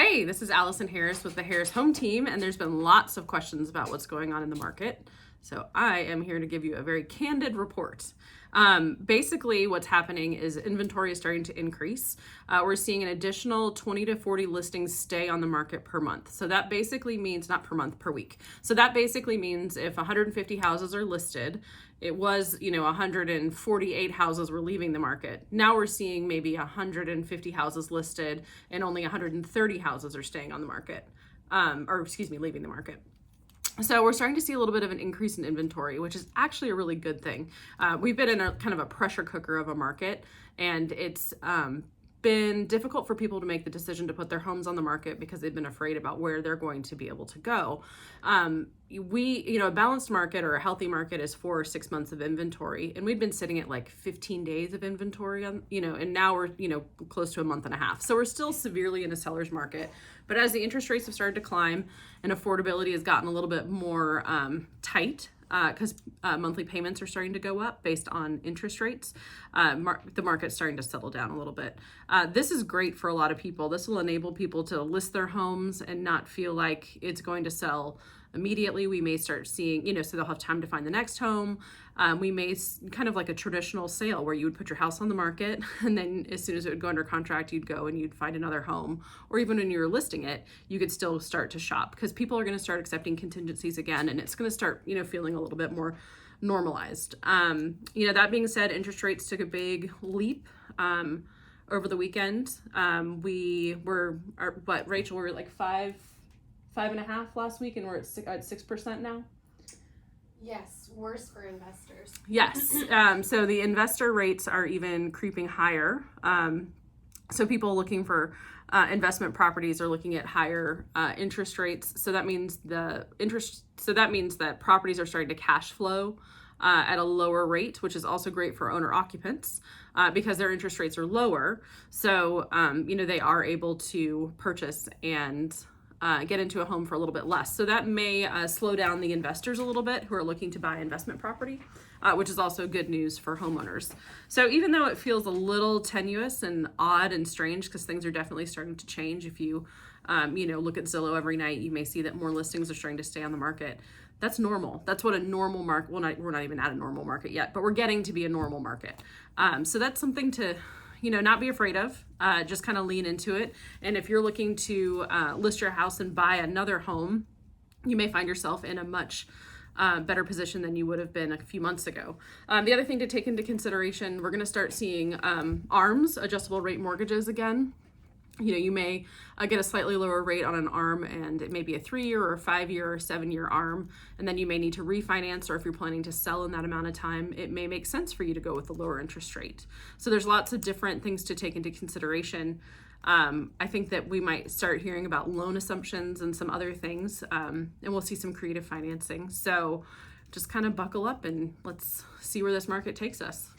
Hey, this is Alison Harris with the Harris Home Team, and there's been lots of questions about what's going on in the market. So I am here to give you a very candid report. Basically, what's happening is inventory is starting to increase. We're seeing an additional 20 to 40 listings stay on the market per month. So that basically means, not per month, per week. So that basically means if 150 houses are listed, it was, 148 houses were leaving the market. Now we're seeing maybe 150 houses listed and only 130 houses are staying on the market, leaving the market. So we're starting to see a little bit of an increase in inventory, which is actually a really good thing. We've been in a kind of a pressure cooker of a market, and it's been difficult for people to make the decision to put their homes on the market because they've been afraid about where they're going to be able to go. A balanced market or a healthy market is 4 or 6 months of inventory, and we've been sitting at like 15 days of inventory on, and now we're, close to a month and a half. So we're still severely in a seller's market, but as the interest rates have started to climb and affordability has gotten a little bit more tight, because monthly payments are starting to go up based on interest rates, the market's starting to settle down a little bit. This is great for a lot of people. This will enable people to list their homes and not feel like it's going to sell immediately. We may start seeing, so they'll have time to find the next home. We may kind of like a traditional sale where you would put your house on the market, and then as soon as it would go under contract, you'd go and you'd find another home. Or even when you were listing it, you could still start to shop because people are going to start accepting contingencies again, and it's going to start, feeling a little bit more normalized. That being said, interest rates took a big leap over the weekend. Rachel, we were like 5.5 last week, and we're at 6% now. Yes, worse for investors. Yes. So the investor rates are even creeping higher. So people looking for investment properties are looking at higher interest rates. So that means that properties are starting to cash flow at a lower rate, which is also great for owner occupants because their interest rates are lower. So they are able to purchase and get into a home for a little bit less. So that may slow down the investors a little bit who are looking to buy investment property, which is also good news for homeowners. So even though it feels a little tenuous and odd and strange, because things are definitely starting to change. If you, look at Zillow every night, you may see that more listings are starting to stay on the market. That's normal. That's what a normal market, we're not even at a normal market yet, but we're getting to be a normal market. So that's something to not be afraid of, just kind of lean into it. And if you're looking to list your house and buy another home, you may find yourself in a much better position than you would have been a few months ago. The other thing to take into consideration, we're going to start seeing ARMs, adjustable rate mortgages again. You may get a slightly lower rate on an ARM, and it may be a 3-year or a 5-year or 7-year ARM, and then you may need to refinance, or if you're planning to sell in that amount of time, it may make sense for you to go with the lower interest rate. So there's lots of different things to take into consideration. I think that we might start hearing about loan assumptions and some other things, and we'll see some creative financing. So just kind of buckle up and let's see where this market takes us.